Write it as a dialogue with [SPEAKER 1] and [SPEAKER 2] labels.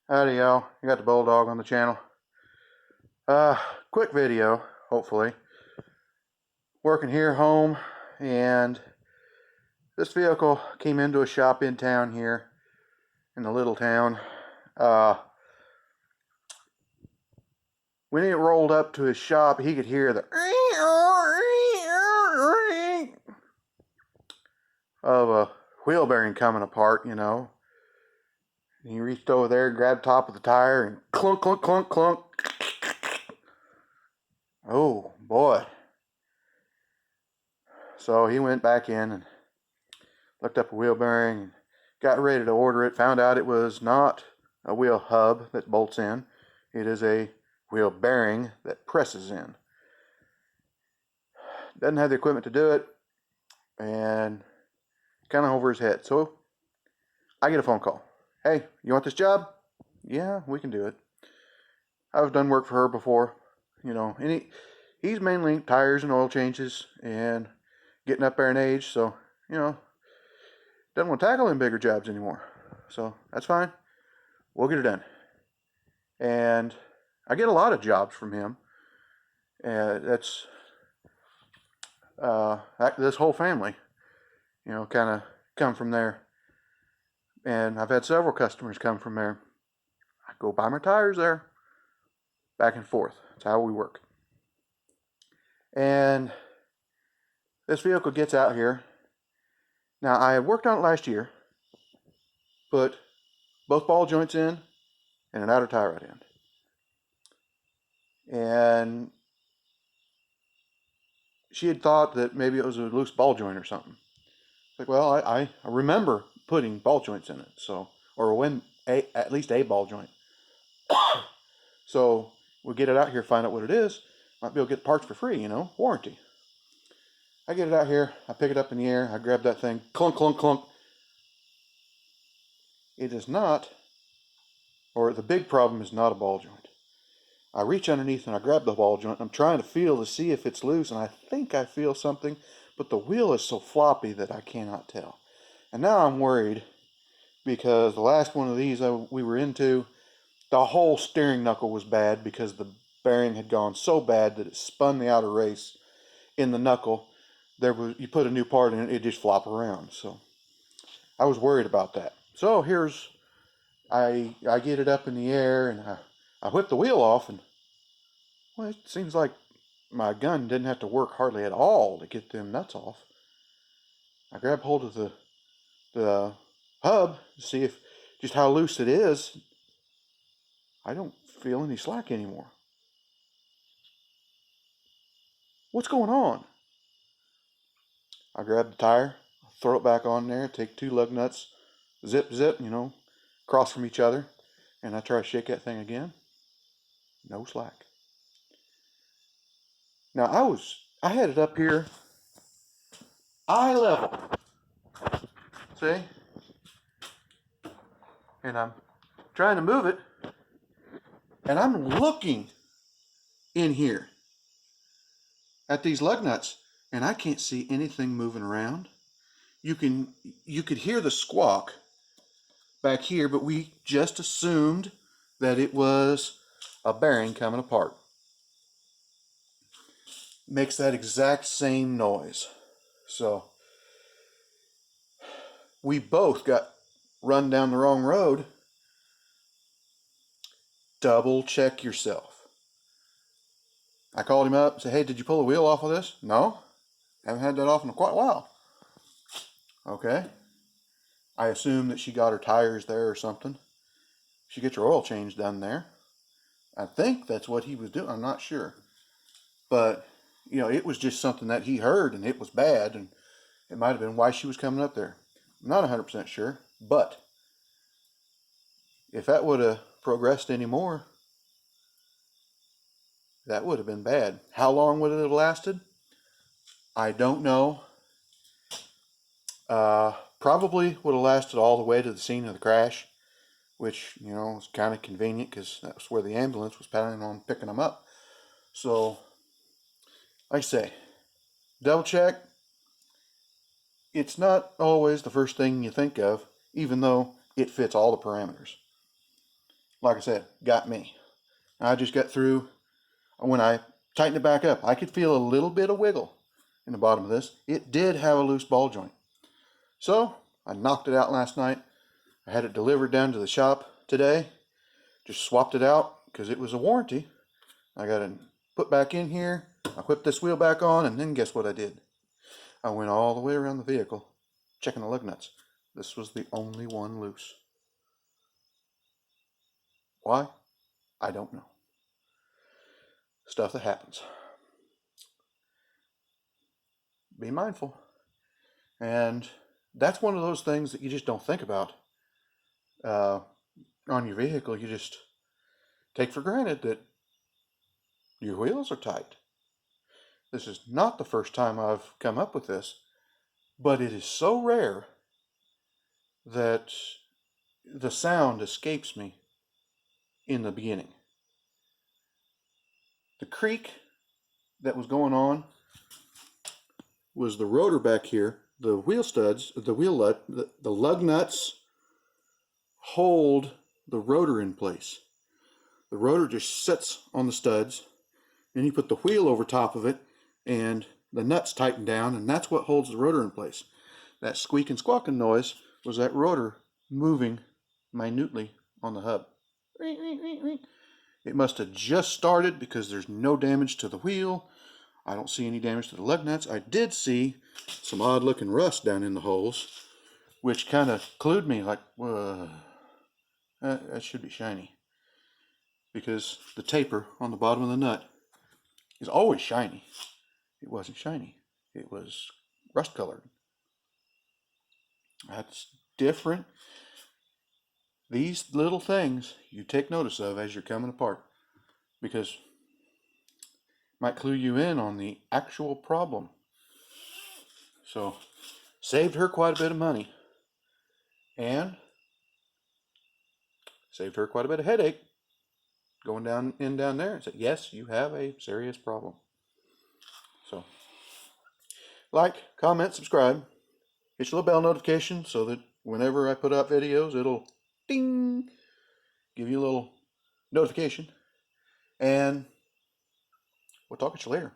[SPEAKER 1] Howdy y'all, you got the Bulldog on the channel. Uh, Quick video, hopefully. Working here home, and this vehicle came into a shop in town here, in the little town. When it rolled up to his shop, he could hear the of a wheel bearing coming apart, you know. And he reached over there, grabbed the top of the tire, and clunk, clunk, clunk, clunk. Oh boy. So he went back in and looked up a wheel bearing and got ready to order it. Found out it was not a wheel hub that bolts in. It is a wheel bearing that presses in. Doesn't have the equipment to do it, and kind of over his head. So I get a phone call. Hey, you want this job? Yeah, we can do it. I've done work for her before, you know, and he's mainly tires and oil changes and getting up there in age, so, you know, doesn't want to tackle them bigger jobs anymore. So that's fine. We'll get it done. And I get a lot of jobs from him. That's this whole family, you know, kind of come from there. And I've had several customers come from there. I go buy my tires there, back and forth. That's how we work. And this vehicle gets out here. Now, I had worked on it last year, put both ball joints in and an outer tie rod in. And she had thought that maybe it was a loose ball joint or something. Like, well, I remember putting ball joints in it, so, or when at least a ball joint. So we'll get it out here, find out what it is. Might be able to get parts for free, you know, warranty. I get it out here, I pick it up in the air, I grab that thing, clunk, clunk, clunk. It is not, or the big problem is not a ball joint. I reach underneath and I grab the ball joint. I'm trying to feel to see if it's loose, and I think I feel something, but the wheel is so floppy that I cannot tell. And now I'm worried because the last one of these we were into, the whole steering knuckle was bad because the bearing had gone so bad that it spun the outer race in the knuckle. You put a new part in it, it just flop around. So I was worried about that. So I get it up in the air and I whip the wheel off, and well, it seems like my gun didn't have to work hardly at all to get them nuts off. I grab hold of the hub to see if just how loose it is. I don't feel any slack anymore. What's going on? I grab the tire, throw it back on there, take 2 lug nuts, zip, zip, you know, cross from each other, and I try to shake that thing again. No slack. Now I had it up here eye level. See? And I'm trying to move it, and I'm looking in here at these lug nuts, and I can't see anything moving around. You could hear the squawk back here, but we just assumed that it was a bearing coming apart. Makes that exact same noise. So we both got run down the wrong road. Double check yourself. I called him up and said, hey, did you pull the wheel off of this? No, haven't had that off in quite a while. Okay. I assume that she got her tires there or something. She gets her oil change done there. I think that's what he was doing. I'm not sure. But, you know, it was just something that he heard, and it was bad, and it might have been why she was coming up there. I'm not 100% sure, but if that would have progressed any more, that would have been bad. How long would it have lasted? I don't know. Probably would have lasted all the way to the scene of the crash, which, you know, was kind of convenient because that was where the ambulance was planning on picking them up. So, like I say, double check. It's not always the first thing you think of, even though it fits all the parameters. like I said, got me. I just got through. When I tightened it back up, I could feel a little bit of wiggle in the bottom of this. It did have a loose ball joint. So I knocked it out last night. I had it delivered down to the shop today. Just swapped it out because it was a warranty. I got it put back in here. I whipped this wheel back on, and then guess what I did? I went all the way around the vehicle checking the lug nuts. This was the only one loose. Why? I don't know. Stuff that happens. Be mindful. And that's one of those things that you just don't think about on your vehicle. You just take for granted that your wheels are tight. This is not the first time I've come up with this, but it is so rare that the sound escapes me in the beginning. The creak that was going on was the rotor back here. The wheel studs, the lug nuts hold the rotor in place. The rotor just sits on the studs, and you put the wheel over top of it, and the nuts tighten down, and that's what holds the rotor in place. That squeaking, squawking noise was that rotor moving minutely on the hub. It must have just started because there's no damage to the wheel. I don't see any damage to the lug nuts. I did see some odd looking rust down in the holes, which kind of clued me like, whoa, that should be shiny. Because the taper on the bottom of the nut is always shiny. It wasn't shiny. It was rust colored. That's different. These little things you take notice of as you're coming apart, because it might clue you in on the actual problem. So, saved her quite a bit of money, and saved her quite a bit of headache going down there and said, yes, you have a serious problem. So, like, comment, subscribe, hit your little bell notification so that whenever I put up videos, it'll ding, give you a little notification. And we'll talk at you later.